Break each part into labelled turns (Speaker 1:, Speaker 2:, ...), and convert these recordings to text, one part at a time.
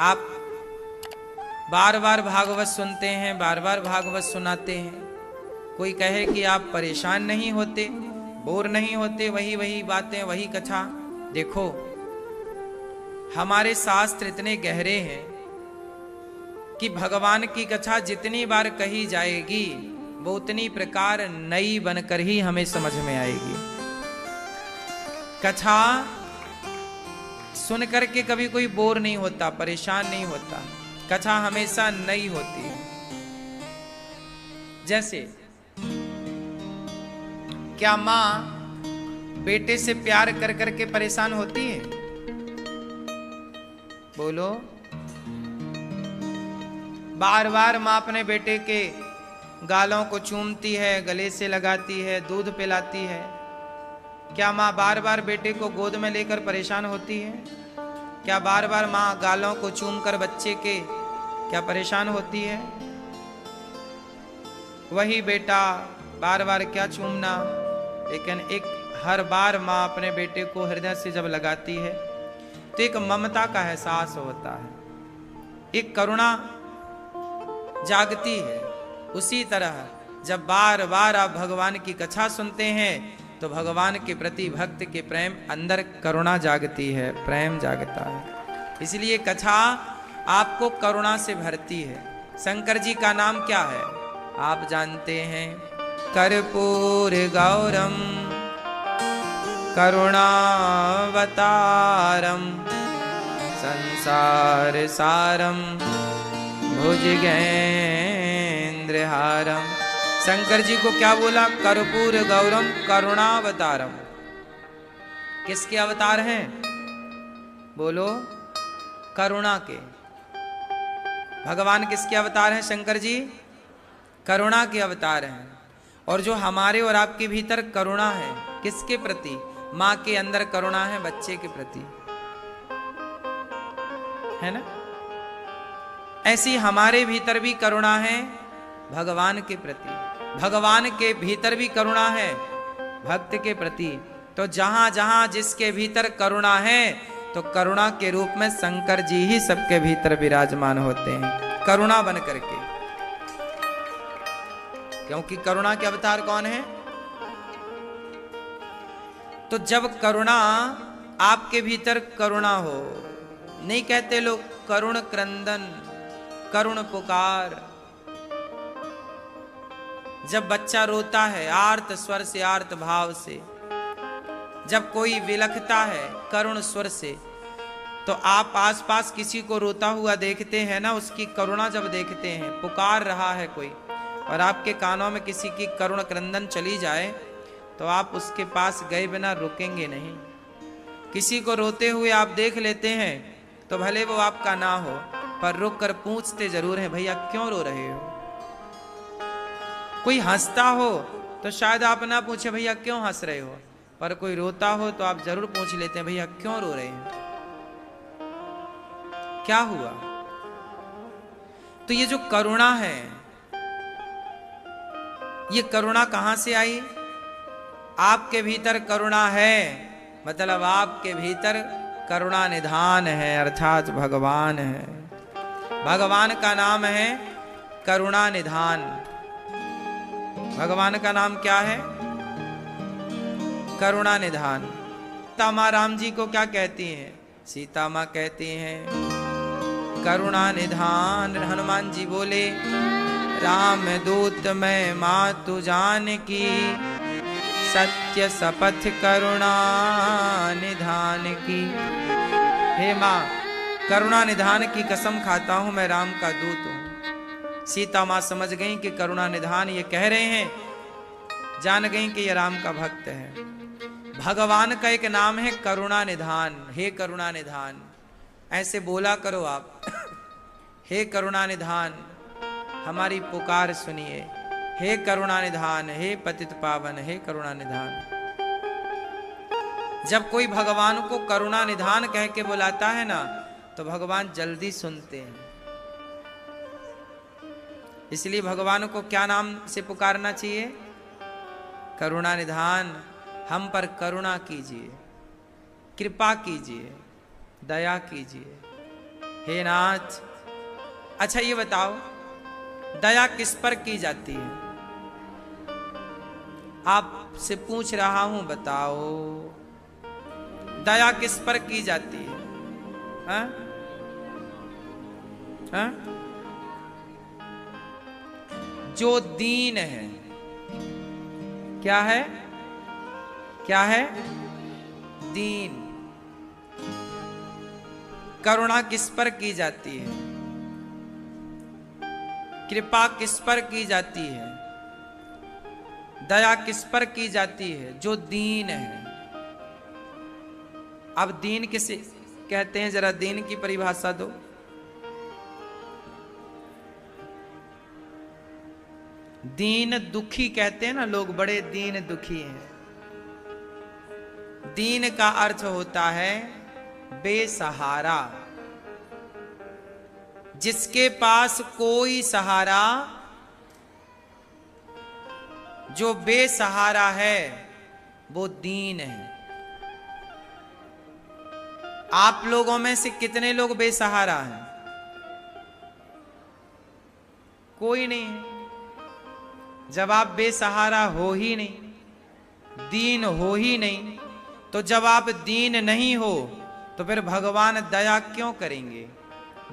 Speaker 1: आप बार बार भागवत सुनते हैं, बार बार भागवत सुनाते हैं, कोई कहे कि आप परेशान नहीं होते, बोर नहीं होते, वही वही बातें, वही कथा। देखो, हमारे शास्त्र इतने गहरे हैं कि भगवान की कथा जितनी बार कही जाएगी वो उतनी प्रकार नई बनकर ही हमें समझ में आएगी। कथा सुन करके कभी कोई बोर नहीं होता, परेशान नहीं होता। कथा हमेशा नई होती है। जैसे क्या मां बेटे से प्यार कर करके परेशान होती है? बोलो। बार बार मां अपने बेटे के गालों को चूमती है, गले से लगाती है, दूध पिलाती है। क्या मां बार बार बेटे को गोद में लेकर परेशान होती है? क्या बार बार मां गालों को चूमकर बच्चे के क्या परेशान होती है? वही बेटा बार बार क्या चूमना, लेकिन एक हर बार मां अपने बेटे को हृदय से जब लगाती है तो एक ममता का एहसास होता है, एक करुणा जागती है। उसी तरह जब बार बार आप भगवान की कथा सुनते हैं तो भगवान के प्रति भक्त के प्रेम अंदर करुणा जागती है, प्रेम जागता है। इसलिए कथा आपको करुणा से भरती है। शंकर जी का नाम क्या है आप जानते हैं? कर्पूर गौरम करुणावतारम संसार सारम भुजगेंद्रहारम। शंकर जी को क्या बोला? कर्पूर गौरम करुणावतारम। किसके अवतार हैं? बोलो। करुणा के। भगवान किसके अवतार हैं? शंकर जी करुणा के अवतार हैं। और जो हमारे और आपके भीतर करुणा है, किसके प्रति? मां के अंदर करुणा है बच्चे के प्रति, है ना? ऐसी हमारे भीतर भी करुणा है भगवान के प्रति, भगवान के भीतर भी करुणा है भक्त के प्रति। तो जहां जहां जिसके भीतर करुणा है तो करुणा के रूप में शंकर जी ही सबके भीतर विराजमान होते हैं, करुणा बन करके। क्योंकि करुणा के अवतार कौन है? तो जब करुणा आपके भीतर करुणा हो, नहीं कहते लोग करुण क्रंदन, करुण पुकार। जब बच्चा रोता है आर्त स्वर से, आर्त भाव से, जब कोई विलखता है करुण स्वर से, तो आप आसपास किसी को रोता हुआ देखते हैं ना, उसकी करुणा जब देखते हैं, पुकार रहा है कोई, और आपके कानों में किसी की करुण क्रंदन चली जाए तो आप उसके पास गए बिना रुकेंगे नहीं। किसी को रोते हुए आप देख लेते हैं तो भले वो आपका ना हो, पर रुक कर पूछते जरूर हैं, भैया क्यों रो रहे हो? कोई हंसता हो तो शायद आप ना पूछे भैया क्यों हंस रहे हो, पर कोई रोता हो तो आप जरूर पूछ लेते हैं भैया क्यों रो रहे हैं, क्या हुआ? तो ये जो करुणा है, ये करुणा कहां से आई? आपके भीतर करुणा है, मतलब आपके भीतर करुणा निधान है, अर्थात भगवान है। भगवान का नाम है करुणा निधान। भगवान का नाम क्या है? करुणा निधान। सीता माँ राम जी को क्या कहती हैं? सीता माँ कहती हैं करुणा निधान। हनुमान जी बोले राम दूत मैं मातु जान की, सत्य शपथ करुणा निधान की। हे माँ, करुणा निधान की कसम खाता हूं मैं राम का दूत हूं। सीता माँ समझ गई कि करुणा निधान ये कह रहे हैं, जान गई कि ये राम का भक्त है। भगवान का एक नाम है करुणा निधान। हे करुणा निधान, ऐसे बोला करो आप हे करुणा निधान हमारी पुकार सुनिए, हे करुणा निधान, हे पतित पावन, हे करुणा निधान। जब कोई भगवान को करुणा निधान कह के बुलाता है ना, तो भगवान जल्दी सुनते हैं। इसलिए भगवान को क्या नाम से पुकारना चाहिए? करुणा निधान, हम पर करुणा कीजिए, कृपा कीजिए, दया कीजिए। हे नाथ, अच्छा ये बताओ, दया किस पर की जाती है? आपसे पूछ रहा हूं, बताओ दया किस पर की जाती है? हा? हा? जो दीन है। क्या है? क्या है? दीन। करुणा किस पर की जाती है? कृपा किस पर की जाती है? दया किस पर की जाती है? जो दीन है। अब दीन किसे कहते हैं, जरा दीन की परिभाषा दो। दीन दुखी कहते हैं ना लोग, बड़े दीन दुखी हैं। दीन का अर्थ होता है बेसहारा, जिसके पास कोई सहारा, जो बेसहारा है वो दीन है। आप लोगों में से कितने लोग बेसहारा हैं? कोई नहीं है। जब आप बेसहारा हो ही नहीं, दीन हो ही नहीं, तो जब आप दीन नहीं हो तो फिर भगवान दया क्यों करेंगे?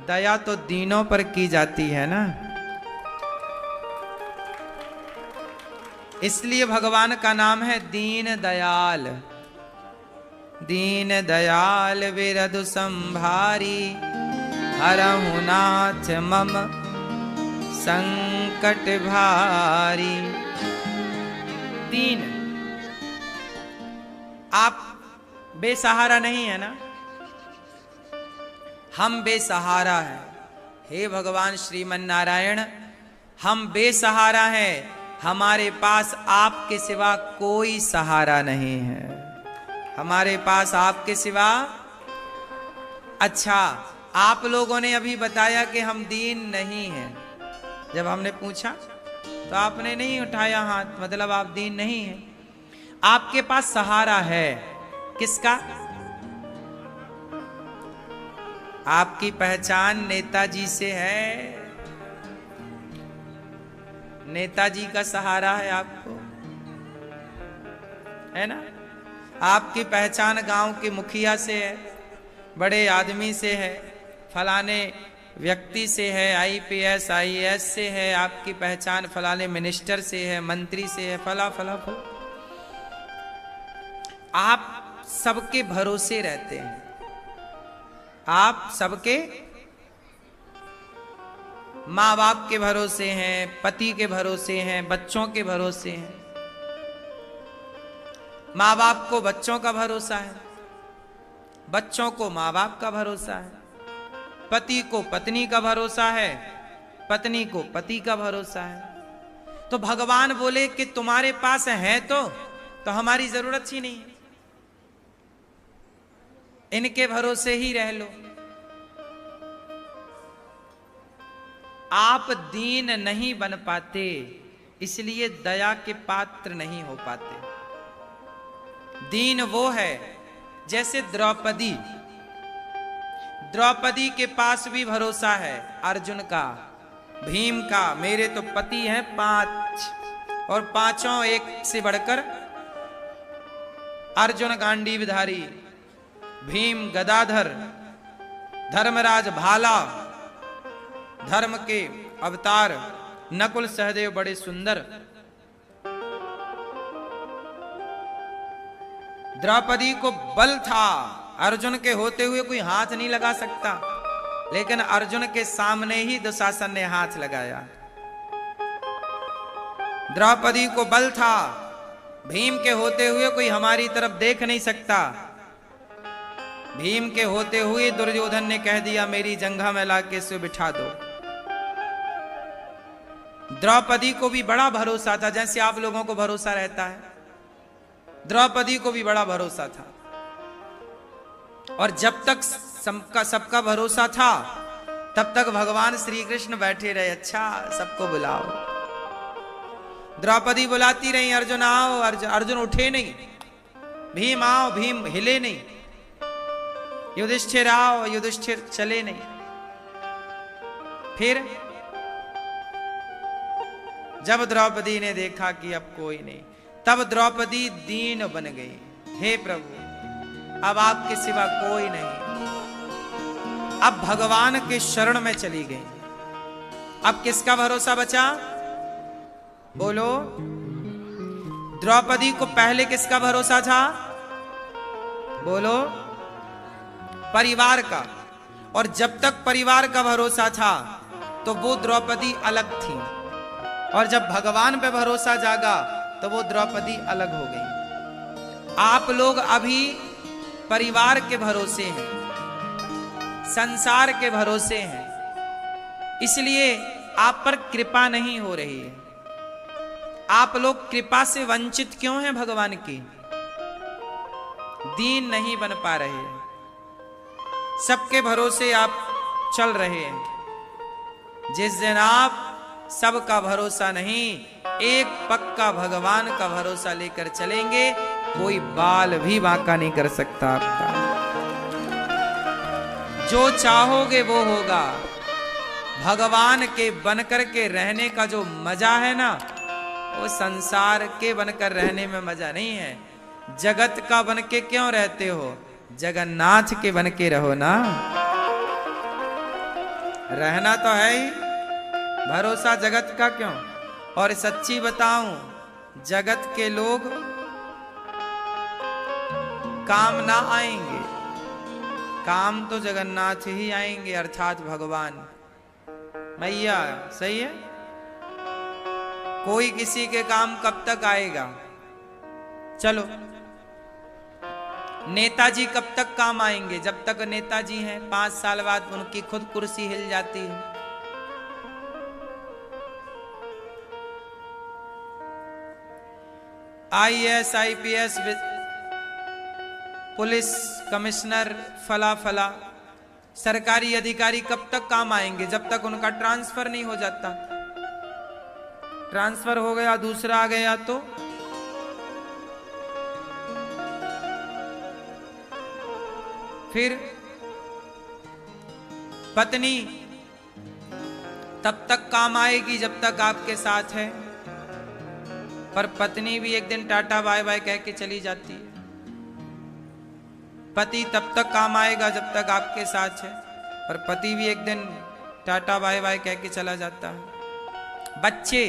Speaker 1: दया तो दीनों पर की जाती है ना। इसलिए भगवान का नाम है दीन दयाल। दीन दयाल विरधु संभारी, हरहु नाथ मम संकट भारी। दीन। आप बेसहारा नहीं है ना, हम बेसहारा हैं। हे भगवान श्रीमन नारायण, हम बेसहारा हैं, हमारे पास आपके सिवा कोई सहारा नहीं है। हमारे पास आपके सिवा। अच्छा, आप लोगों ने अभी बताया कि हम दीन नहीं हैं। जब हमने पूछा तो आपने नहीं उठाया हाथ, मतलब आप दीन नहीं हैं। आपके पास सहारा है, किसका? आपकी पहचान नेताजी से है। नेताजी का सहारा है आपको, है ना? आपकी पहचान गांव के मुखिया से है, बड़े आदमी से है, फलाने व्यक्ति से है, आईपीएस आईएएस से है। आपकी पहचान फलाने मिनिस्टर से है, मंत्री से है, फला फला फला। आप सबके भरोसे रहते हैं। आप सबके, माँ बाप के भरोसे हैं, पति के भरोसे हैं, बच्चों के भरोसे हैं। माँ बाप को बच्चों का भरोसा है, बच्चों को माँ बाप का भरोसा है, पति को पत्नी का भरोसा है, पत्नी को पति का भरोसा है। तो भगवान बोले कि तुम्हारे पास है तो हमारी जरूरत ही नहीं, इनके भरोसे ही रह लो। आप दीन नहीं बन पाते, इसलिए दया के पात्र नहीं हो पाते। दीन वो है, जैसे द्रौपदी। द्रौपदी के पास भी भरोसा है अर्जुन का, भीम का। मेरे तो पति हैं 5 और पांचों एक से बढ़कर। अर्जुन गांडीवधारी, भीम गदाधर, धर्मराज भाला, धर्म के अवतार, नकुल सहदेव बड़े सुंदर। द्रौपदी को बल था, अर्जुन के होते हुए कोई हाथ नहीं लगा सकता, लेकिन अर्जुन के सामने ही दुशासन ने हाथ लगाया। द्रौपदी को बल था, भीम के होते हुए कोई हमारी तरफ देख नहीं सकता। भीम के होते हुए दुर्योधन ने कह दिया मेरी जंघा में लाके इसे बिठा दो। द्रौपदी को भी बड़ा भरोसा था, जैसे आप लोगों को भरोसा रहता है, द्रौपदी को भी बड़ा भरोसा था। और जब तक सबका भरोसा था तब तक भगवान श्री कृष्ण बैठे रहे। अच्छा, सबको बुलाओ। द्रौपदी बुलाती रही, अर्जुन आओ, अर्जुन उठे नहीं। भीम आओ, भीम हिले नहीं। युधिष्ठिर आओ, युधिष्ठिर चले नहीं। फिर जब द्रौपदी ने देखा कि अब कोई नहीं, तब द्रौपदी दीन बन गई। हे प्रभु, अब आपके सिवा कोई नहीं। अब भगवान के शरण में चली गई। अब किसका भरोसा बचा? बोलो। द्रौपदी को पहले किसका भरोसा था? बोलो। परिवार का। और जब तक परिवार का भरोसा था तो वो द्रौपदी अलग थी, और जब भगवान पे भरोसा जागा तो वो द्रौपदी अलग हो गई। आप लोग अभी परिवार के भरोसे हैं, संसार के भरोसे हैं, इसलिए आप पर कृपा नहीं हो रही है। आप लोग कृपा से वंचित क्यों हैं भगवान की? दीन नहीं बन पा रहे हैं, सबके भरोसे आप चल रहे हैं। जिस दिन आप सबका भरोसा नहीं, एक पक्का भगवान का भरोसा लेकर चलेंगे, कोई बाल भी बांका नहीं कर सकता आपका। जो चाहोगे वो होगा। भगवान के बनकर के रहने का जो मजा है ना, वो संसार के बनकर रहने में मजा नहीं है। जगत का बन के क्यों रहते हो? जगन्नाथ के बन के रहो ना। रहना तो है ही, भरोसा जगत का क्यों? और सच्ची बताऊं, जगत के लोग काम ना आएंगे, काम तो जगन्नाथ ही आएंगे, अर्थात भगवान मैया। सही है। कोई किसी के काम कब तक आएगा? चलो, नेताजी कब तक काम आएंगे? जब तक नेताजी हैं। 5 साल बाद उनकी खुद कुर्सी हिल जाती है। IAS, IPS, पुलिस कमिश्नर, फला फला सरकारी अधिकारी कब तक काम आएंगे? जब तक उनका ट्रांसफर नहीं हो जाता। ट्रांसफर हो गया, दूसरा आ गया तो फिर पत्नी तब तक काम आएगी जब तक आपके साथ है, पर पत्नी भी एक दिन टाटा बाय बाय कह के चली जाती है। पति तब तक काम आएगा जब तक आपके साथ है, पर पति भी एक दिन टाटा बाय बाय कह के चला जाता है। बच्चे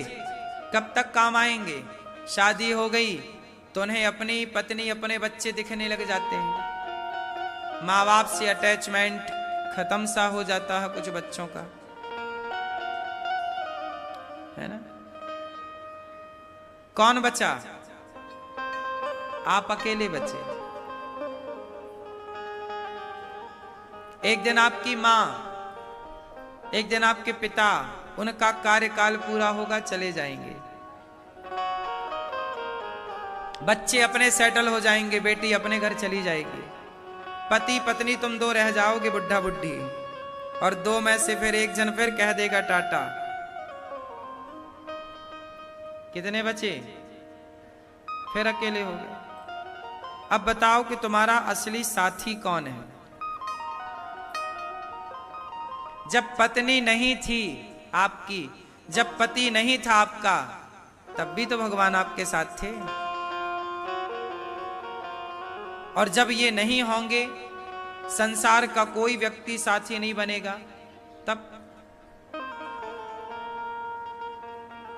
Speaker 1: कब तक काम आएंगे? शादी हो गई तो उन्हें अपनी पत्नी, अपने बच्चे दिखने लग जाते हैं। माँ बाप से अटैचमेंट खत्म सा हो जाता है कुछ बच्चों का, है ना। कौन बचा? आप अकेले बचे। एक दिन आपकी माँ, एक दिन आपके पिता, उनका कार्यकाल पूरा होगा, चले जाएंगे। बच्चे अपने सेटल हो जाएंगे, बेटी अपने घर चली जाएगी। पति पत्नी तुम दो रह जाओगे, बुढ़ा बुढ़ी, और 2 में से फिर एक जन फिर कह देगा टाटा। कितने बचे? फिर अकेले हो गए। अब बताओ कि तुम्हारा असली साथी कौन है? जब पत्नी नहीं थी आपकी, जब पति नहीं था आपका, तब भी तो भगवान आपके साथ थे। और जब ये नहीं होंगे, संसार का कोई व्यक्ति साथी नहीं बनेगा, तब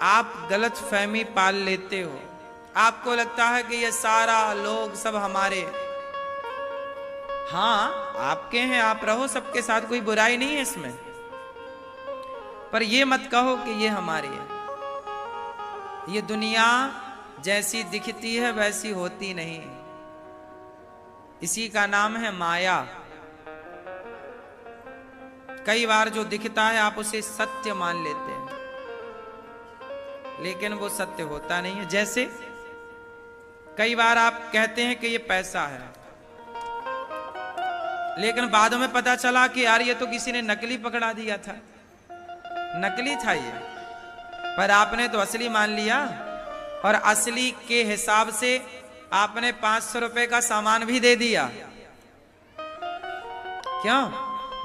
Speaker 1: आप गलत फहमी पाल लेते हो। आपको लगता है कि ये सारा लोग सब हमारे, हाँ आपके हैं, आप रहो सबके साथ, कोई बुराई नहीं है इसमें, पर ये मत कहो कि ये हमारे हैं। ये दुनिया जैसी दिखती है वैसी होती नहीं, इसी का नाम है माया। कई बार जो दिखता है आप उसे सत्य मान लेते हैं, लेकिन वो सत्य होता नहीं है। जैसे कई बार आप कहते हैं कि ये पैसा है, लेकिन बाद में पता चला कि यार ये तो किसी ने नकली पकड़ा दिया था, नकली था ये, पर आपने तो असली मान लिया, और असली के हिसाब से आपने 500 रुपए का सामान भी दे दिया। क्यों?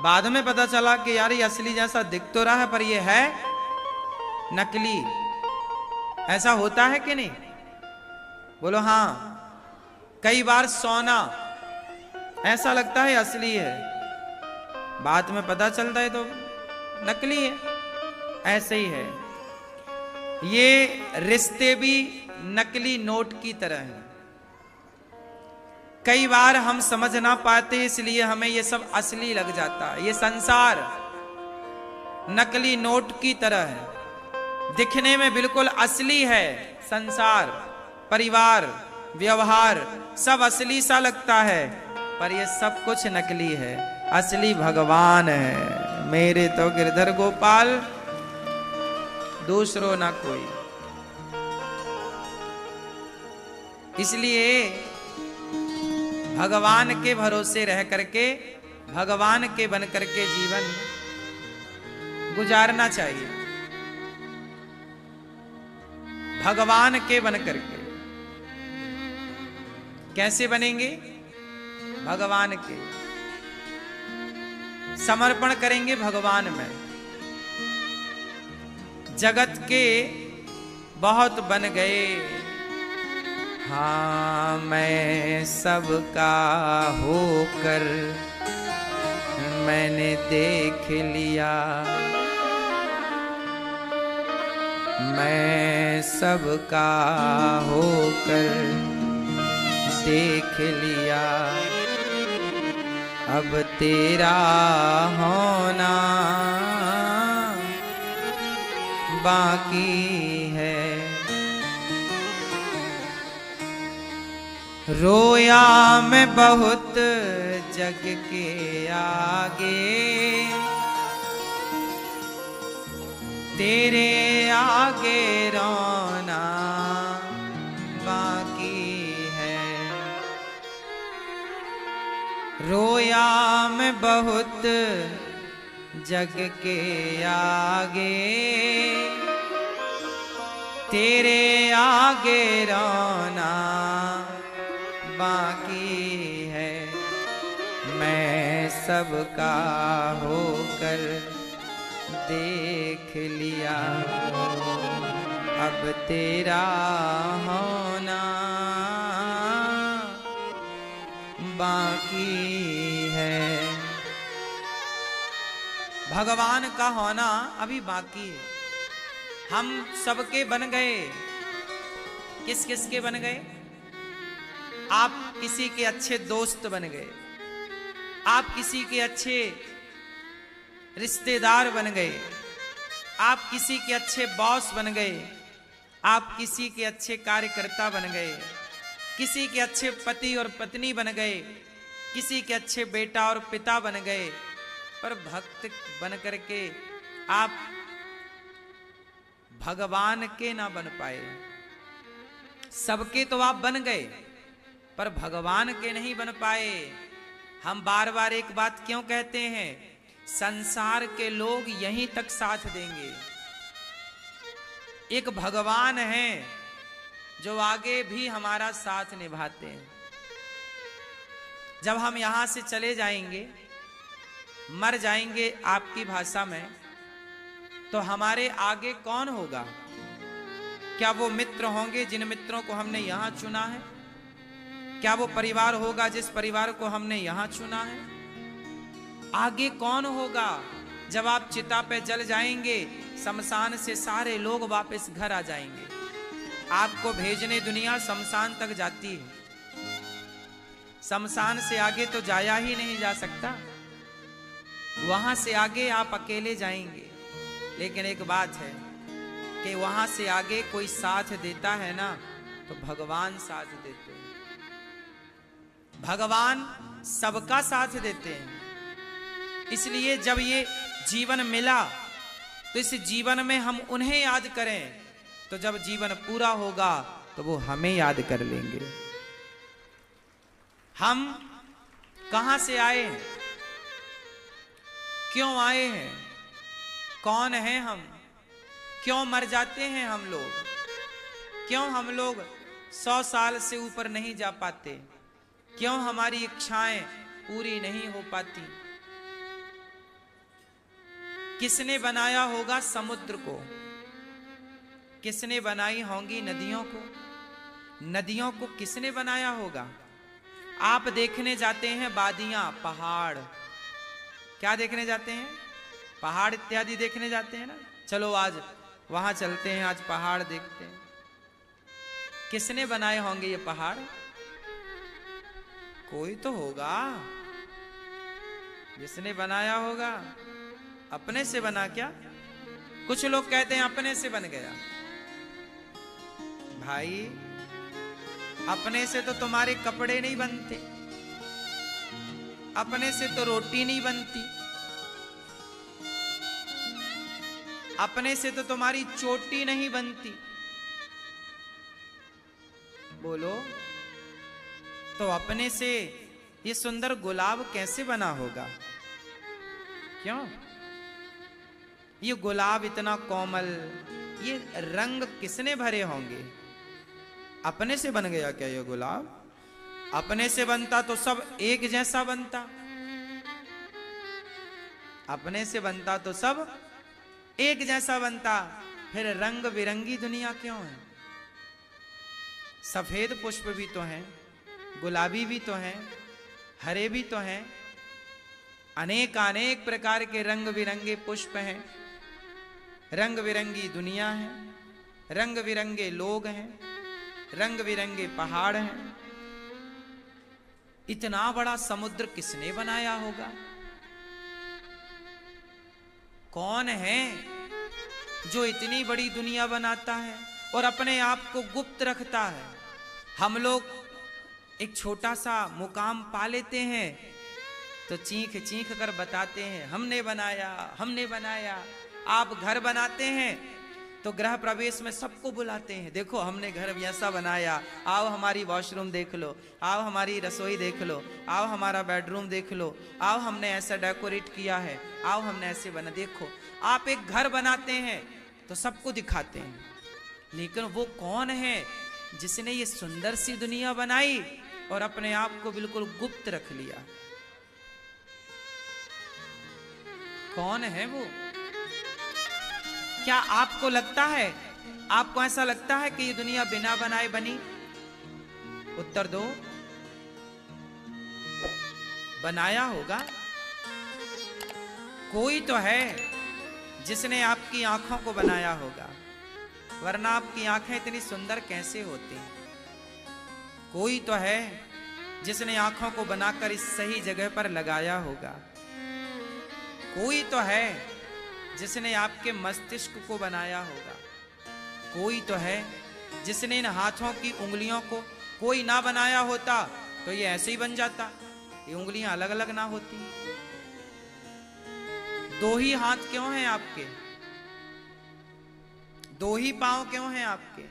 Speaker 1: बाद में पता चला कि यार ये असली जैसा दिख तो रहा है पर ये है नकली। ऐसा होता है कि नहीं? बोलो हाँ। कई बार सोना ऐसा लगता है असली है, बाद में पता चलता है तो नकली है। ऐसे ही है, ये रिश्ते भी नकली नोट की तरह हैं। कई बार हम समझ ना पाते इसलिए हमें ये सब असली लग जाता है। ये संसार नकली नोट की तरह है, दिखने में बिल्कुल असली है। संसार, परिवार, व्यवहार सब असली सा लगता है, पर ये सब कुछ नकली है। असली भगवान है मेरे तो गिरधर गोपाल, दूसरो ना कोई। इसलिए भगवान के भरोसे रह करके, भगवान के बन करके जीवन गुजारना चाहिए। भगवान के बन करके कैसे बनेंगे? भगवान के समर्पण करेंगे भगवान में। जगत के बहुत बन गए, हाँ मैं सबका होकर मैंने देख लिया, मैं सबका होकर देख लिया। अब तेरा होना बाकी है। रोया मैं बहुत जग के आगे, तेरे आगे रोना बाकी है। रोया मैं बहुत जग के आगे, तेरे आगे रोना बाकी है। मैं सबका होकर देख लिया, अब तेरा होना बाकी है। भगवान का होना अभी बाकी है। हम सबके बन गए। किस किस के बन गए? आप किसी के अच्छे दोस्त बन गए, आप किसी के अच्छे रिश्तेदार बन गए, आप किसी के अच्छे बॉस बन गए, आप किसी के अच्छे कार्यकर्ता बन गए, किसी के अच्छे पति और पत्नी बन गए, किसी के अच्छे बेटा और पिता बन गए। पर भक्त बन करके आप भगवान के ना बन पाए। सबके तो आप बन गए, पर भगवान के नहीं बन पाए। हम बार बार एक बात क्यों कहते हैं? संसार के लोग यहीं तक साथ देंगे, एक भगवान है जो आगे भी हमारा साथ निभाते हैं। जब हम यहां से चले जाएंगे, मर जाएंगे आपकी भाषा में, तो हमारे आगे कौन होगा? क्या वो मित्र होंगे जिन मित्रों को हमने यहां चुना है? क्या वो परिवार होगा जिस परिवार को हमने यहां चुना है? आगे कौन होगा? जब आप चिता पे जल जाएंगे, शमशान से सारे लोग वापस घर आ जाएंगे। आपको भेजने दुनिया शमशान तक जाती है, शमशान से आगे तो जाया ही नहीं जा सकता। वहां से आगे आप अकेले जाएंगे। लेकिन एक बात है कि वहां से आगे कोई साथ देता है ना, तो भगवान साथ देते हैं। भगवान सबका साथ देते हैं। इसलिए जब ये जीवन मिला, तो इस जीवन में हम उन्हें याद करें, तो जब जीवन पूरा होगा तो वो हमें याद कर लेंगे। हम कहां से आए हैं? क्यों आए हैं? कौन हैं हम? क्यों मर जाते हैं हम लोग? क्यों हम लोग 100 साल से ऊपर नहीं जा पाते? क्यों हमारी इच्छाएं पूरी नहीं हो पाती? किसने बनाया होगा समुद्र को? किसने बनाई होंगी नदियों को? नदियों को किसने बनाया होगा? आप देखने जाते हैं वादियां, पहाड़, क्या देखने जाते हैं? पहाड़ इत्यादि देखने जाते हैं ना। चलो आज वहां चलते हैं, आज पहाड़ देखते हैं। किसने बनाए होंगे ये पहाड़? कोई तो होगा जिसने बनाया होगा। अपने से बना क्या? कुछ लोग कहते हैं अपने से बन गया। भाई अपने से तो तुम्हारे कपड़े नहीं बनते, अपने से तो रोटी नहीं बनती, अपने से तो तुम्हारी चोटी नहीं बनती। बोलो, तो अपने से ये सुंदर गुलाब कैसे बना होगा? क्यों? ये गुलाब इतना कोमल, ये रंग किसने भरे होंगे? अपने से बन गया क्या ये गुलाब? अपने से बनता तो सब एक जैसा बनता। अपने से बनता तो सब एक जैसा बनता। फिर रंग बिरंगी दुनिया क्यों है? सफेद पुष्प भी तो हैं, गुलाबी भी तो हैं, हरे भी तो हैं, अनेक अनेक प्रकार के रंग बिरंगे पुष्प हैं, रंग बिरंगी दुनिया है, रंग बिरंगे लोग हैं, रंग बिरंगे पहाड़ हैं। इतना बड़ा समुद्र किसने बनाया होगा? कौन है जो इतनी बड़ी दुनिया बनाता है और अपने आप को गुप्त रखता है? हम लोग एक छोटा सा मुकाम पा लेते हैं तो चीख चीख कर बताते हैं हमने बनाया, हमने बनाया। आप घर बनाते हैं तो गृह प्रवेश में सबको बुलाते हैं, देखो हमने घर ऐसा बनाया, आओ हमारी वॉशरूम देख लो, आओ हमारी रसोई देख लो, आओ हमारा बेडरूम देख लो, आओ हमने ऐसा डेकोरेट किया है, आओ हमने ऐसे बना। देखो आप एक घर बनाते हैं तो सबको दिखाते हैं, लेकिन वो कौन है जिसने ये सुंदर सी दुनिया बनाई और अपने आप को बिल्कुल गुप्त रख लिया? कौन है वो? क्या आपको लगता है, आपको ऐसा लगता है कि ये दुनिया बिना बनाए बनी? उत्तर दो। बनाया होगा कोई तो है जिसने आपकी आंखों को बनाया होगा, वरना आपकी आंखें इतनी सुंदर कैसे होती? कोई तो है जिसने आंखों को बनाकर इस सही जगह पर लगाया होगा। कोई तो है जिसने आपके मस्तिष्क को बनाया होगा। कोई तो है जिसने इन हाथों की उंगलियों को, कोई ना बनाया होता तो ये ऐसे ही बन जाता, ये उंगलियां अलग अलग ना होती। दो ही हाथ क्यों हैं आपके? दो ही पांव क्यों हैं आपके?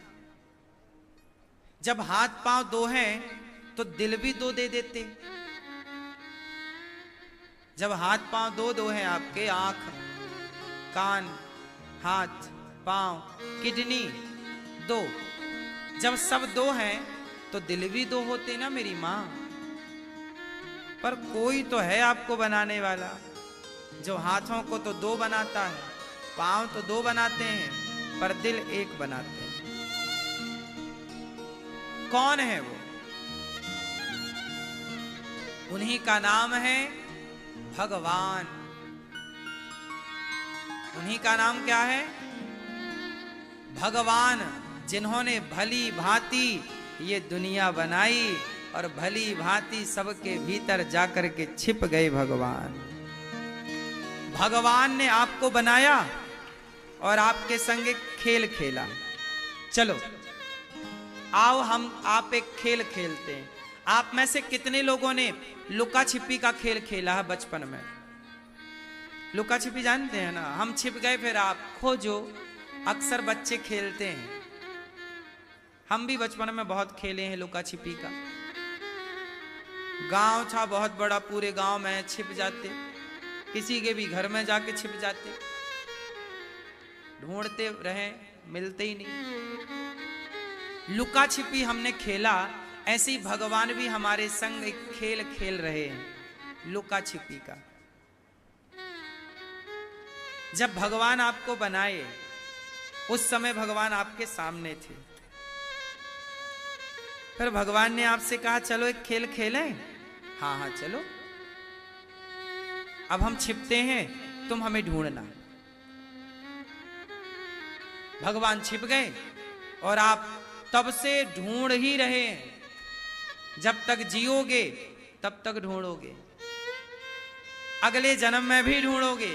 Speaker 1: जब हाथ पांव दो हैं तो दिल भी दो दे देते। जब हाथ पांव दो दो हैं आपके, आंख, कान, हाथ, पांव, किडनी दो, जब सब दो हैं तो दिल भी दो होते ना मेरी मां। पर कोई तो है आपको बनाने वाला, जो हाथों को तो दो बनाता है, पांव तो दो बनाते हैं, पर दिल एक बनाते हैं। कौन है वो? उन्हीं का नाम है भगवान। उन्हीं का नाम क्या है? भगवान। जिन्होंने भली भांति ये दुनिया बनाई और भली भांति सबके भीतर जाकर के छिप गए भगवान। भगवान ने आपको बनाया और आपके संग एक खेल खेला। चलो आओ हम आप एक खेल खेलते हैं। आप में से कितने लोगों ने लुका छिपी का खेल खेला है बचपन में? लुका छिपी जानते हैं ना? हम छिप गए फिर आप खोजो, अक्सर बच्चे खेलते हैं। हम भी बचपन में बहुत खेले हैं लुका छिपी का। गांव था बहुत बड़ा, पूरे गांव में छिप जाते, किसी के भी घर में जाके छिप जाते, ढूंढते रहे, मिलते ही नहीं। लुका छिपी हमने खेला, ऐसे ही भगवान भी हमारे संग एक खेल खेल रहे हैं, लुका छिपी का। जब भगवान आपको बनाए उस समय भगवान आपके सामने थे, फिर भगवान ने आपसे कहा चलो एक खेल खेलें। हाँ हाँ चलो, अब हम छिपते हैं, तुम हमें ढूंढना। भगवान छिप गए और आप तब से ढूंढ ही रहे हैं। जब तक जियोगे तब तक ढूंढोगे, अगले जन्म में भी ढूंढोगे,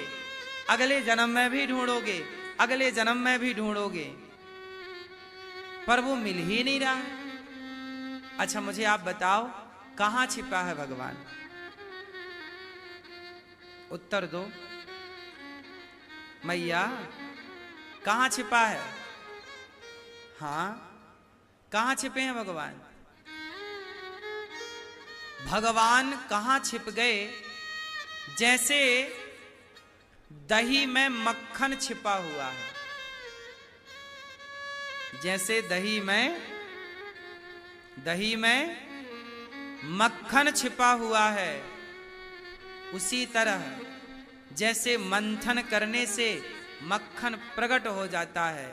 Speaker 1: अगले जन्म में भी ढूंढोगे, अगले जन्म में भी ढूंढोगे, पर वो मिल ही नहीं रहा है। अच्छा मुझे आप बताओ, कहां छिपा है भगवान? उत्तर दो मैया, कहां छिपा है? हाँ, कहां छिपे हैं भगवान? भगवान कहां छिप गए? जैसे दही में मक्खन छिपा हुआ है, जैसे दही में मक्खन छिपा हुआ है, उसी तरह जैसे मंथन करने से मक्खन प्रकट हो जाता है,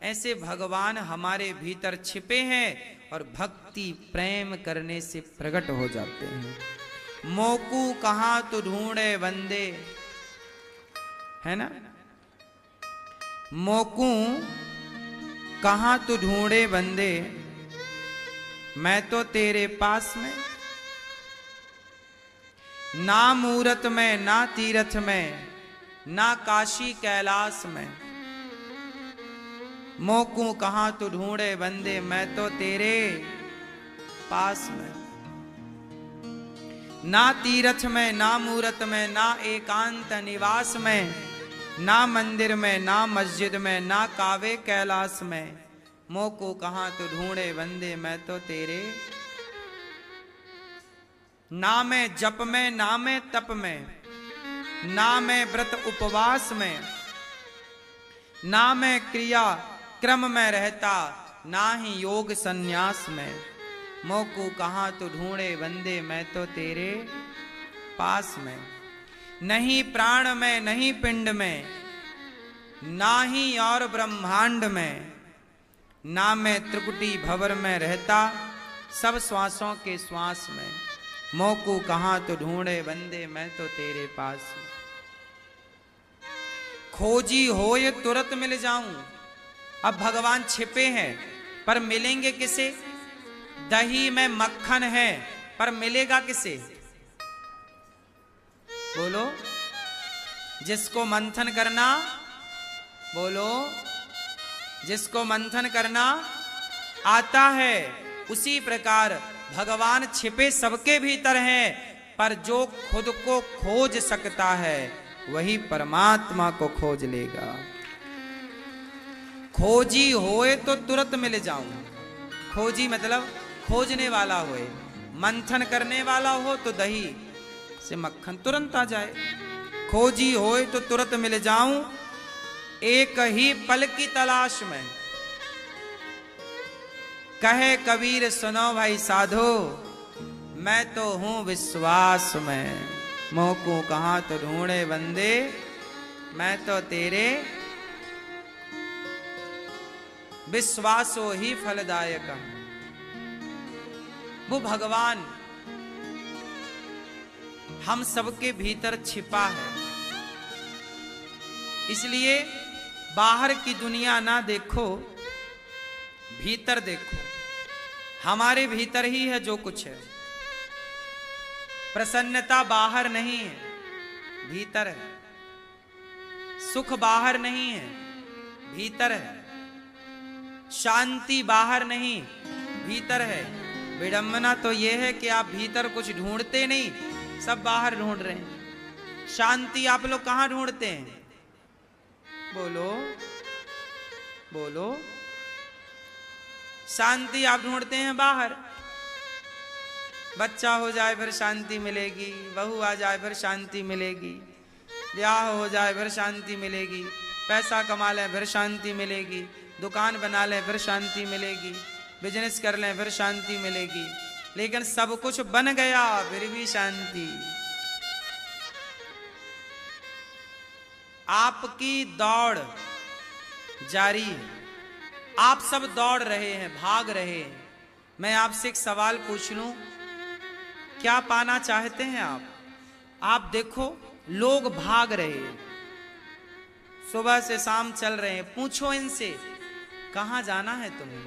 Speaker 1: ऐसे भगवान हमारे भीतर छिपे हैं और भक्ति प्रेम करने से प्रकट हो जाते हैं। मोकू कहां तो ढूंढे बंदे, है ना? मोकू कहां तो ढूंढे बंदे, मैं तो तेरे पास में, ना मूरत में, ना तीरथ में, ना काशी कैलाश में। मोकू कहां तो ढूंढे बंदे, मैं तो तेरे पास में। ना तीरथ में, ना मूरत में, ना एकांत निवास में, ना मंदिर में, ना मस्जिद में, ना कावे कैलाश में। मोको कहां तो ढूंढे बंदे, मैं तो तेरे। ना मैं जप में, ना मैं तप में, ना मैं व्रत उपवास में, ना मैं क्रिया क्रम में रहता, ना ही योग संन्यास में। मोको कहां तो ढूंढे बंदे, मैं तो तेरे पास में। नहीं प्राण में, नहीं पिंड में, ना ही और ब्रह्मांड में, ना मैं त्रिकुटी भवर में रहता, सब श्वासों के श्वास में। मोकू कहां तो ढूंढे बंदे, मैं तो तेरे पास। खोजी होए तुरंत मिल जाऊं। अब भगवान छिपे हैं, पर मिलेंगे किसे? दही में मक्खन है, पर मिलेगा किसे? बोलो, जिसको मंथन करना, बोलो, जिसको मंथन करना आता है, उसी प्रकार भगवान छिपे सबके भीतर हैं, पर जो खुद को खोज सकता है वही परमात्मा को खोज लेगा। खोजी होए तो तुरंत मिल जाऊं। खोजी मतलब खोजने वाला होए, मंथन करने वाला हो तो दही से मक्खन तुरंत आ जाए। खोजी होए तो तुरंत मिल जाऊं, एक ही पल की तलाश में। कहे कबीर सुनो भाई साधो, मैं तो हूं विश्वास में। मोकू कहां तो ढूंढे बंदे, मैं तो तेरे। विश्वासो ही फलदायक। वो भगवान हम सबके भीतर छिपा है, इसलिए बाहर की दुनिया ना देखो, भीतर देखो। हमारे भीतर ही है जो कुछ है। प्रसन्नता बाहर नहीं है, भीतर है। सुख बाहर नहीं है, भीतर है। शांति बाहर नहीं, भीतर है। विडंबना तो यह है कि आप भीतर कुछ ढूंढते नहीं, सब बाहर ढूंढ रहे हैं। शांति आप लोग कहां ढूंढते हैं? बोलो बोलो। शांति आप ढूंढते हैं बाहर। बच्चा हो जाए फिर शांति मिलेगी, बहू आ जाए फिर शांति मिलेगी, ब्याह हो जाए फिर शांति मिलेगी, पैसा कमा लें फिर शांति मिलेगी, दुकान बना लें फिर शांति मिलेगी, बिजनेस कर लें फिर शांति मिलेगी। लेकिन सब कुछ बन गया फिर भी शांति। आपकी दौड़ जारी है, आप सब दौड़ रहे हैं, भाग रहे हैं। मैं आपसे एक सवाल पूछ लूं, क्या पाना चाहते हैं आप? आप देखो लोग भाग रहे हैं, सुबह से शाम चल रहे हैं। पूछो इनसे कहां जाना है तुम्हें?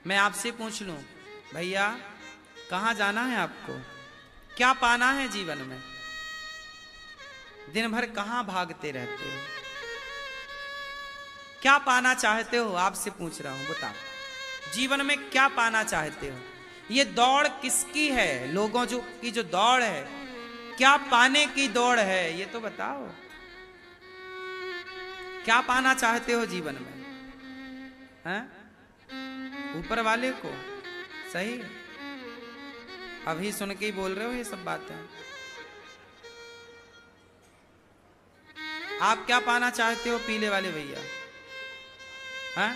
Speaker 1: मैं आपसे पूछ लूं, भैया कहां जाना है आपको? क्या पाना है जीवन में? दिन भर कहां भागते रहते हो? क्या पाना चाहते हो? आपसे पूछ रहा हूं, बताओ जीवन में क्या पाना चाहते हो? ये दौड़ किसकी है? लोगों की जो दौड़ है, क्या पाने की दौड़ है? ये तो बताओ, क्या पाना चाहते हो जीवन में? हैं? ऊपर वाले को? सही, अभी सुन के ही बोल रहे हो ये सब बातें। आप क्या पाना चाहते हो पीले वाले भैया? हैं?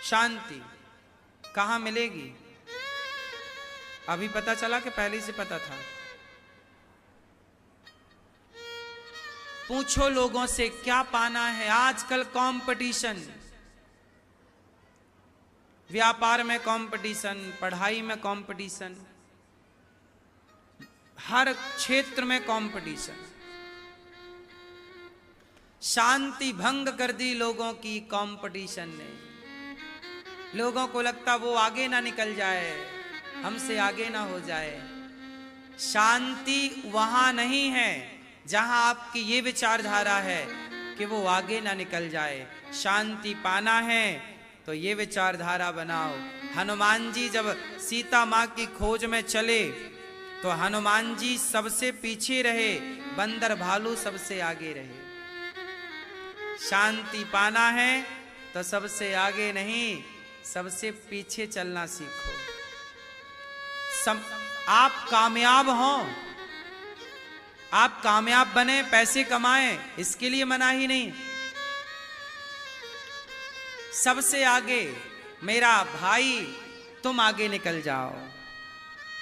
Speaker 1: शांति कहां मिलेगी? अभी पता चला कि पहले से पता था? पूछो लोगों से क्या पाना है। आजकल कंपटीशन, व्यापार में कंपटीशन, पढ़ाई में कंपटीशन, हर क्षेत्र में कंपटीशन। शांति भंग कर दी लोगों की कंपटीशन ने। लोगों को लगता वो आगे ना निकल जाए, हमसे आगे ना हो जाए। शांति वहां नहीं है जहां आपकी ये विचारधारा है कि वो आगे ना निकल जाए। शांति पाना है तो ये विचारधारा बनाओ। हनुमान जी जब सीता मां की खोज में चले तो हनुमान जी सबसे पीछे रहे, बंदर भालू सबसे आगे रहे। शांति पाना है तो सबसे आगे नहीं, सबसे पीछे चलना सीखो। आप कामयाब हो, आप कामयाब बने, पैसे कमाएं, इसके लिए मना ही नहीं। सबसे आगे मेरा भाई, तुम आगे निकल जाओ।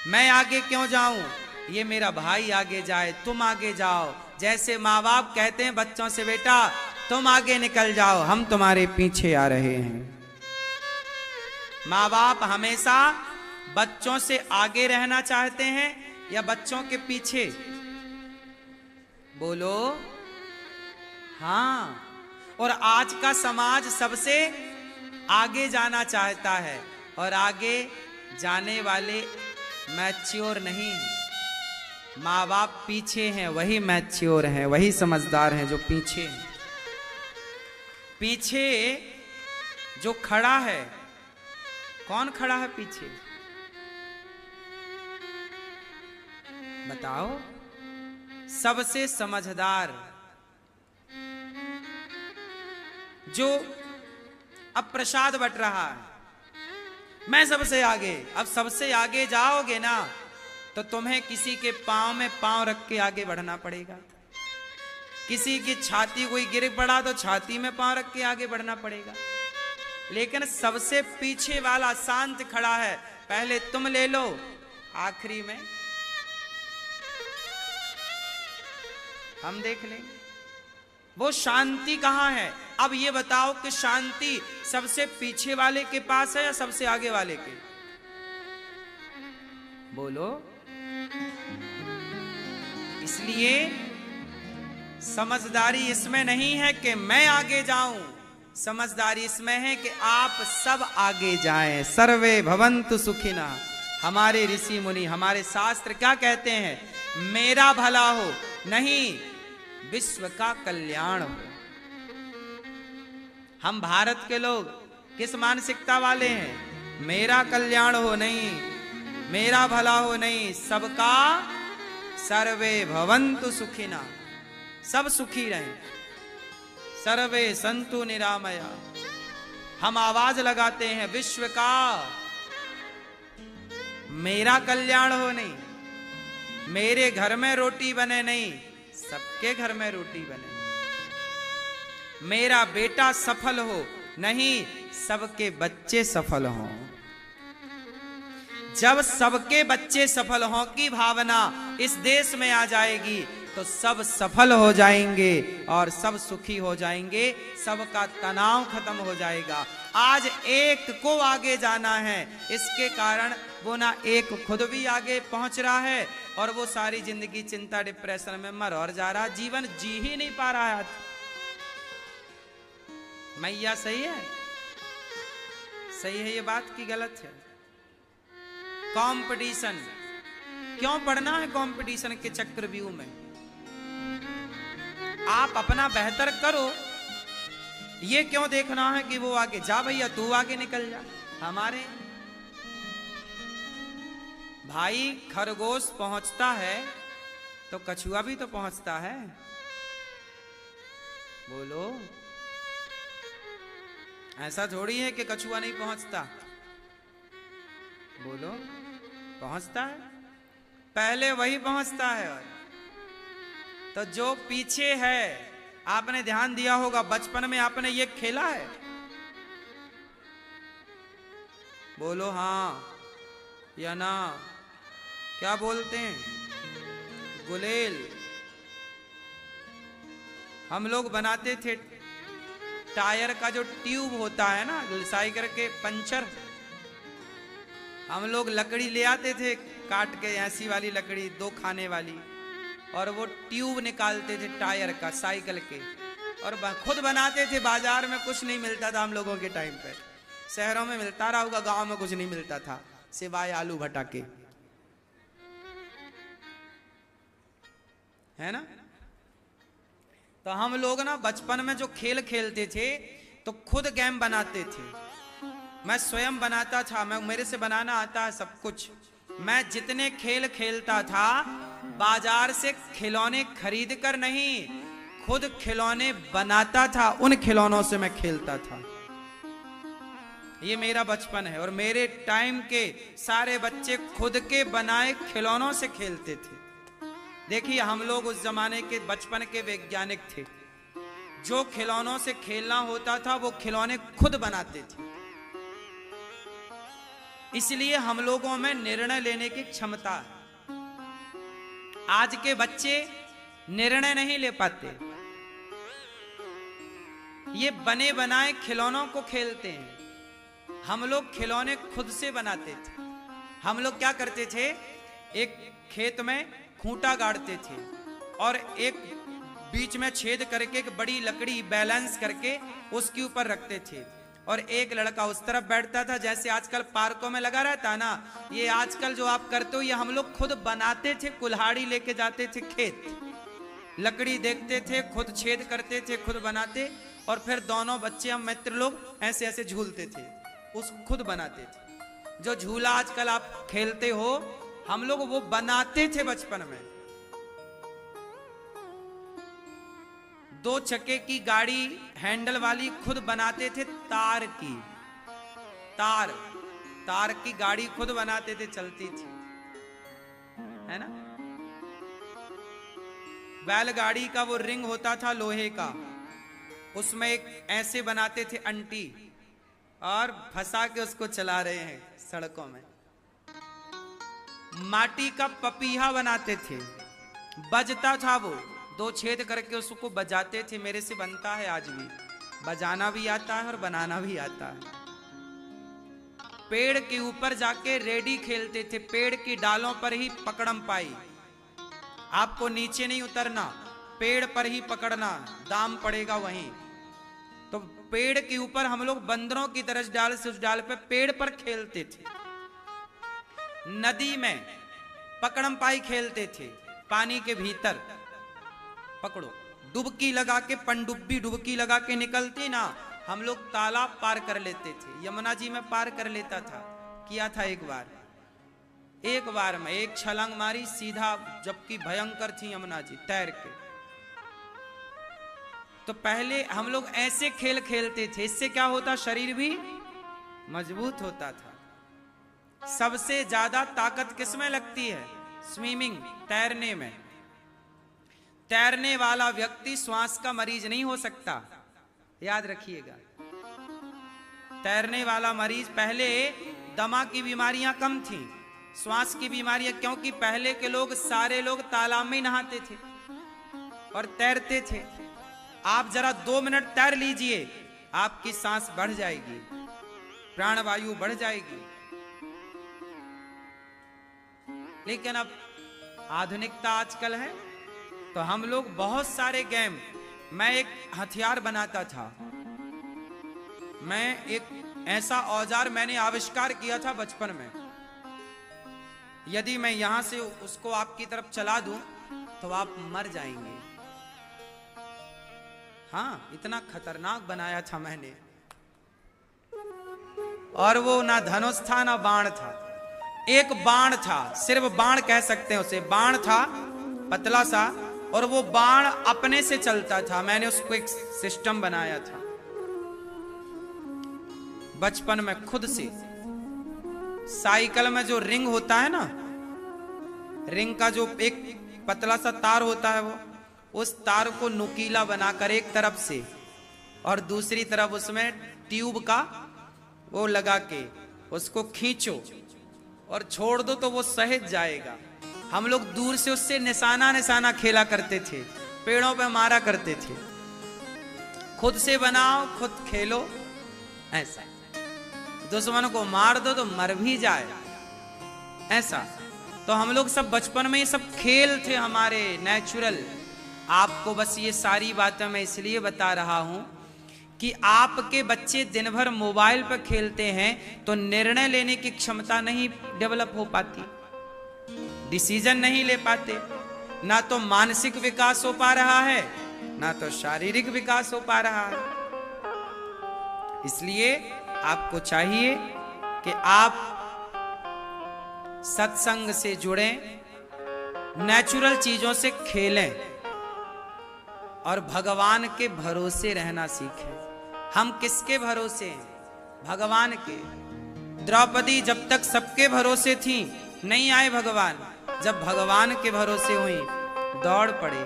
Speaker 1: मैं आगे क्यों जाऊं? ये मेरा भाई आगे जाए, तुम आगे जाओ। जैसे माँ बाप कहते हैं बच्चों से, बेटा तुम आगे निकल जाओ, हम तुम्हारे पीछे आ रहे हैं। माँ बाप हमेशा बच्चों से आगे रहना चाहते हैं या बच्चों के पीछे? बोलो हाँ। और आज का समाज सबसे आगे जाना चाहता है, और आगे जाने वाले मैच्योर नहीं हैं। माँ बाप पीछे हैं, वही मैच्योर हैं, वही समझदार हैं जो पीछे हैं। पीछे जो खड़ा है, कौन खड़ा है पीछे? बताओ। सबसे समझदार जो अब प्रसाद बट रहा है, मैं सबसे आगे। अब सबसे आगे जाओगे ना तो तुम्हें किसी के पांव में पांव रख के आगे बढ़ना पड़ेगा। किसी की छाती कोई गिर पड़ा तो छाती में पांव रख के आगे बढ़ना पड़ेगा। लेकिन सबसे पीछे वाला शांत खड़ा है, पहले तुम ले लो, आखिरी में हम देख लेंगे। वो शांति कहां है? अब ये बताओ कि शांति सबसे पीछे वाले के पास है या सबसे आगे वाले के? बोलो। इसलिए समझदारी इसमें नहीं है कि मैं आगे जाऊं, समझदारी इसमें है कि आप सब आगे जाएं। सर्वे भवन्तु सुखिनः। हमारे ऋषि मुनि, हमारे शास्त्र क्या कहते हैं? मेरा भला हो नहीं, विश्व का कल्याण हो। हम भारत के लोग किस मानसिकता वाले हैं? मेरा कल्याण हो नहीं, मेरा भला हो नहीं, सबका सर्वे भवन्तु सुखिनः। सब सुखी रहें, सर्वे सन्तु निरामया। हम आवाज लगाते हैं विश्व का मेरा कल्याण हो नहीं, मेरे घर में रोटी बने नहीं, सबके घर में रोटी बने। मेरा बेटा सफल हो नहीं, सबके बच्चे सफल हों। जब सबके बच्चे सफल हों की भावना इस देश में आ जाएगी, तो सब सफल हो जाएंगे और सब सुखी हो जाएंगे, सबका तनाव खत्म हो जाएगा। आज एक को आगे जाना है, इसके कारण वो ना एक खुद भी आगे पहुंच रहा है और वो सारी जिंदगी चिंता डिप्रेशन में मर और जा रहा, जीवन जी ही नहीं पा रहा है। मैया सही है? सही है ये बात की गलत है? कंपटीशन क्यों पढ़ना है? कंपटीशन के चक्रव्यूह में आप अपना बेहतर करो, ये क्यों देखना है कि वो आगे जा? भैया तू आगे निकल जा। हमारे भाई खरगोश पहुंचता है तो कछुआ भी तो पहुंचता है। बोलो, ऐसा थोड़ी है कि कछुआ नहीं पहुंचता। बोलो, पहुंचता है, पहले वही पहुंचता है। तो जो पीछे है, आपने ध्यान दिया होगा बचपन में आपने ये खेला है? बोलो हाँ या ना? क्या बोलते हैं? गुलेल। हम लोग बनाते थे टायर का जो ट्यूब होता है ना साइकिल के पंचर, हम लोग लकड़ी ले आते थे काट के, ऐसी वाली लकड़ी 2 खाने वाली, और वो ट्यूब निकालते थे टायर का साइकिल के और खुद बनाते थे। बाजार में कुछ नहीं मिलता था हम लोगों के टाइम पे, शहरों में मिलता रहा होगा, गांव में कुछ नहीं मिलता था सिवाय आलू भटा के, है ना? तो हम लोग ना बचपन में जो खेल खेलते थे तो खुद गेम बनाते थे। मैं स्वयं बनाता था, मेरे से बनाना आता है सब कुछ। मैं जितने खेल खेलता था बाजार से खिलौने खरीद कर नहीं, खुद खिलौने बनाता था, उन खिलौनों से मैं खेलता था। ये मेरा बचपन है और मेरे टाइम के सारे बच्चे खुद के बनाए खिलौनों से खेलते थे। देखिए हम लोग उस जमाने के बचपन के वैज्ञानिक थे, जो खिलौनों से खेलना होता था वो खिलौने खुद बनाते थे। इसलिए हम लोगों में निर्णय लेने की क्षमता है। आज के बच्चे निर्णय नहीं ले पाते, ये बने बनाए खिलौनों को खेलते हैं। हम लोग खिलौने खुद से बनाते थे। हम लोग क्या करते थे, एक खेत में खूंटा गाड़ते थे और एक बीच में छेद करके एक बड़ी लकड़ी बैलेंस करके उसके ऊपर रखते थे और एक लड़का उस तरफ बैठता था, जैसे आजकल पार्कों में लगा रहता है ना, ये आजकल जो आप करते हो ये हम लोग खुद बनाते थे। कुल्हाड़ी लेके जाते थे खेत, लकड़ी देखते थे, खुद छेद करते थे, खुद बनाते, और फिर दोनों बच्चे हम मित्र लोग ऐसे ऐसे झूलते थे, उस खुद बनाते थे। जो झूला आजकल आप खेलते हो हम लोग वो बनाते थे बचपन में। 2 चक्के की गाड़ी हैंडल वाली खुद बनाते थे, तार की, तार की गाड़ी खुद बनाते थे, चलती थी, है ना? बैलगाड़ी का वो रिंग होता था लोहे का, उसमें एक ऐसे बनाते थे अंटी और फंसा के उसको चला रहे हैं सड़कों में। माटी का पपीहा बनाते थे, बजता था वो, 2 छेद करके उसको बजाते थे। मेरे से बनता है आज भी, बजाना भी आता है और बनाना भी आता है। पेड़ के ऊपर जाके रेडी खेलते थे, पेड़ की डालों पर ही पकड़म पाई, आपको नीचे नहीं उतरना, पेड़ पर ही पकड़ना, दाम पड़ेगा वहीं। तो पेड़ के ऊपर हम लोग बंदरों की तरह डाल से उस डाल पे पेड़ पर खेलते थे। नदी में पकड़म पाई खेलते थे, पानी के भीतर पकड़ो, डुबकी लगा के, पनडुब्बी डुबकी लगा के निकलती ना, हम लोग तालाब पार कर लेते थे। यमुना जी में पार कर लेता था, किया था एक बार में एक छलांग मारी सीधा, जबकि भयंकर थी यमुना जी, तैर के। तो पहले हम लोग ऐसे खेल खेलते थे, इससे क्या होता, शरीर भी मजबूत होता था। सबसे ज्यादा ताकत किसमें लगती है? स्विमिंग, तैरने में। तैरने वाला व्यक्ति श्वास का मरीज नहीं हो सकता, याद रखिएगा। तैरने वाला मरीज, पहले दमा की बीमारियां कम थी, श्वास की बीमारियां, क्योंकि पहले के लोग सारे लोग तालाब में ही नहाते थे। और तैरते थे। आप जरा 2 मिनट तैर लीजिए, आपकी सांस बढ़ जाएगी, प्राणवायु बढ़ जाएगी। लेकिन अब आधुनिकता आजकल है, तो हम लोग बहुत सारे गेम, मैं एक हथियार बनाता था, मैं एक ऐसा औजार मैंने आविष्कार किया था बचपन में, यदि मैं यहां से उसको आपकी तरफ चला दूं तो आप मर जाएंगे। हाँ, इतना खतरनाक बनाया था मैंने। और वो ना धनुष था ना बाण था, एक बाण था, सिर्फ बाण कह सकते हैं उसे, बाण था पतला सा, और वो बाण अपने से चलता था। मैंने उसको एक सिस्टम बनाया था बचपन में खुद से। साइकिल में जो रिंग होता है ना, रिंग का जो एक पतला सा तार होता है, वो उस तार को नुकीला बनाकर एक तरफ से और दूसरी तरफ उसमें ट्यूब का वो लगा के उसको खींचो और छोड़ दो तो वो सहज जाएगा। हम लोग दूर से उससे निशाना निशाना खेला करते थे, पेड़ों पे मारा करते थे। खुद से बनाओ, खुद खेलो, ऐसा। दुश्मन को मार दो तो मर भी जाए, ऐसा। तो हम लोग सब बचपन में ये सब खेल थे हमारे नेचुरल। आपको बस ये सारी बातें मैं इसलिए बता रहा हूं कि आपके बच्चे दिन भर मोबाइल पर खेलते हैं तो निर्णय लेने की क्षमता नहीं डेवलप हो पाती, डिसीजन नहीं ले पाते, ना तो मानसिक विकास हो पा रहा है ना तो शारीरिक विकास हो पा रहा है। इसलिए आपको चाहिए कि आप सत्संग से जुड़ें, नेचुरल चीजों से खेलें और भगवान के भरोसे रहना सीखें। हम किसके भरोसे हैं? भगवान के। द्रौपदी जब तक सबके भरोसे थी, नहीं आए भगवान। जब भगवान के भरोसे हुई, दौड़ पड़े।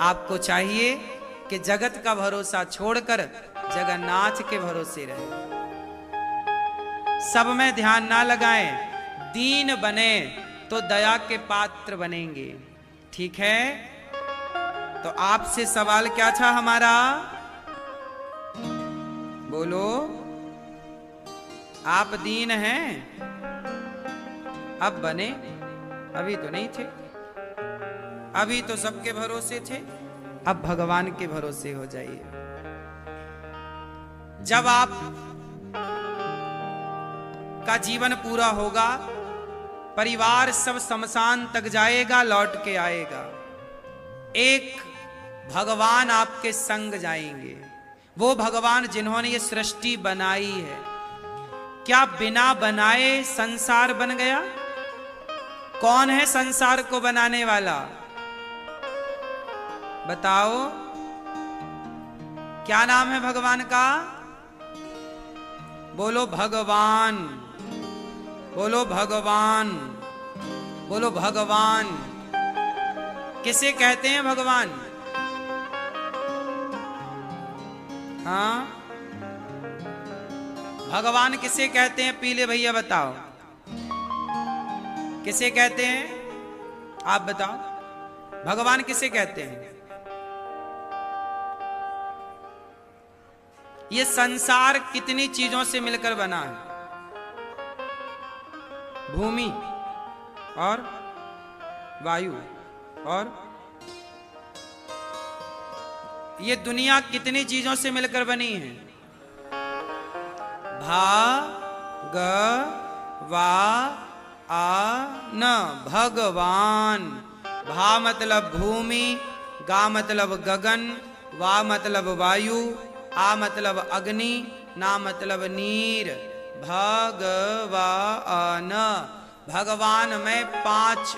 Speaker 1: आपको चाहिए कि जगत का भरोसा छोड़कर जगन्नाथ के भरोसे रहे। सब में ध्यान ना लगाएं, दीन बने तो दया के पात्र बनेंगे। ठीक है? तो आपसे सवाल क्या था हमारा? बोलो। आप दीन हैं? अब बने? अभी तो नहीं थे, अभी तो सबके भरोसे थे। अब भगवान के भरोसे हो जाइए। जब आप का जीवन पूरा होगा, परिवार सब शमशान तक जाएगा, लौट के आएगा। एक भगवान आपके संग जाएंगे, वो भगवान जिन्होंने ये सृष्टि बनाई है। क्या बिना बनाए संसार बन गया? कौन है संसार को बनाने वाला? बताओ, क्या नाम है भगवान का? बोलो भगवान, बोलो भगवान, बोलो भगवान। किसे कहते हैं भगवान? हाँ, भगवान किसे कहते हैं? पीले भैया बताओ, किसे कहते हैं? आप बताओ, भगवान किसे कहते हैं? ये संसार कितनी चीजों से मिलकर बना है? भूमि और वायु, और ये दुनिया कितनी चीजों से मिलकर बनी है? भा ग वा आ न, भगवान। भा मतलब भूमि, गा मतलब गगन, वा मतलब वायु, आ मतलब अग्नि, ना मतलब नीर। भगवान। भगवान में 5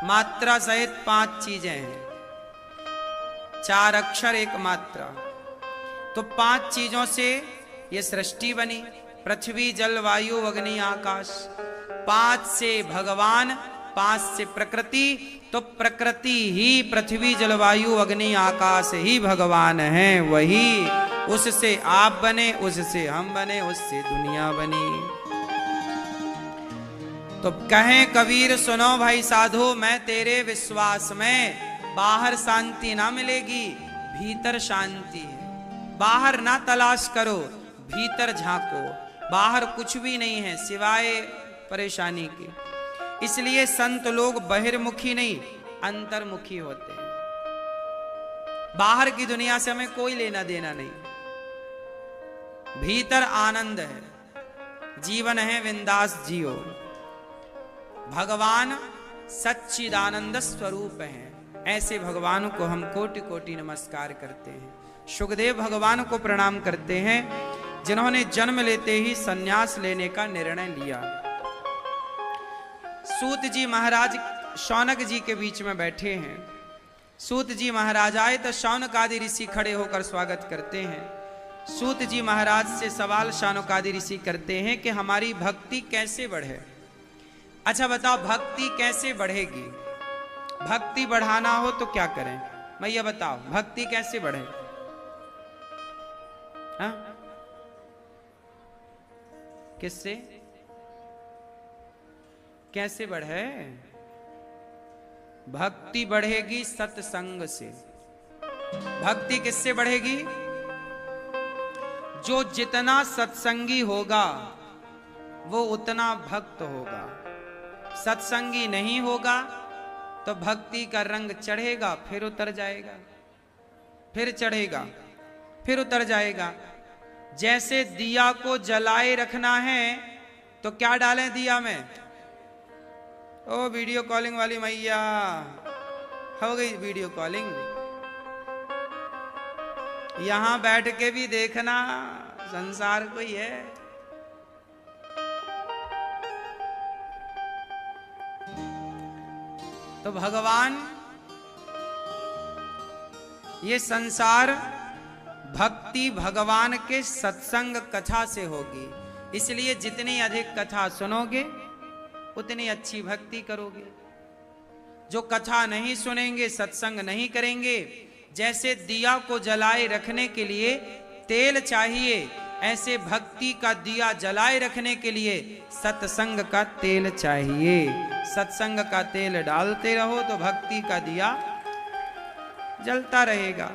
Speaker 1: मात्रा सहित 5 चीजें हैं, 4 अक्षर 1 मात्रा। तो 5 चीजों से ये सृष्टि बनी, पृथ्वी जल वायु अग्नि आकाश। 5 से भगवान, 5 से प्रकृति। तो प्रकृति ही पृथ्वी जलवायु अग्नि आकाश ही भगवान है। वही, उससे आप बने, उससे हम बने, उससे दुनिया बनी। तो कहें कबीर सुनो भाई साधो, मैं तेरे विश्वास में बाहर शांति ना मिलेगी, भीतर शांति है। बाहर ना तलाश करो, भीतर झांको। बाहर कुछ भी नहीं है सिवाय परेशानी के। इसलिए संत लोग बहिर्मुखी नहीं अंतर्मुखी होते हैं। बाहर की दुनिया से हमें कोई लेना देना नहीं, भीतर आनंद है, जीवन है बिंदास जियो। भगवान सच्चिदानंद स्वरूप हैं। ऐसे भगवान को हम कोटि कोटि नमस्कार करते हैं। सुखदेव भगवान को प्रणाम करते हैं जिन्होंने जन्म लेते ही सन्यास लेने का निर्णय लिया। सूत जी महाराज शौनक जी के बीच में बैठे हैं। सूत जी महाराज आए तो शौनक आदि ऋषि खड़े होकर स्वागत करते हैं। सूत जी महाराज से सवाल शौनक आदि ऋषि करते हैं कि हमारी भक्ति कैसे बढ़े। अच्छा बताओ, भक्ति कैसे बढ़ेगी? भक्ति बढ़ाना हो तो क्या करें? भैया बताओ, भक्ति कैसे बढ़े? हाँ? किससे कैसे बढ़े? भक्ति बढ़ेगी सत्संग से। भक्ति किससे बढ़ेगी? जो जितना सत्संगी होगा वो उतना भक्त होगा। सत्संगी नहीं होगा तो भक्ति का रंग चढ़ेगा, फिर उतर जाएगा, फिर चढ़ेगा, फिर उतर जाएगा। जैसे दिया को जलाए रखना है तो क्या डालें दिया में? ओ वीडियो कॉलिंग वाली मैया, हो गई वीडियो कॉलिंग। यहां बैठ के भी देखना संसार कोई है। तो भगवान, ये संसार भक्ति भगवान के सत्संग कथा से होगी। इसलिए जितनी अधिक कथा सुनोगे उतनी अच्छी भक्ति करोगे। जो कथा नहीं सुनेंगे, सत्संग नहीं करेंगे, जैसे दिया को जलाए रखने के लिए तेल चाहिए, ऐसे भक्ति का दिया जलाए रखने के लिए सत्संग का तेल चाहिए। सत्संग का तेल डालते रहो तो भक्ति का दिया जलता रहेगा।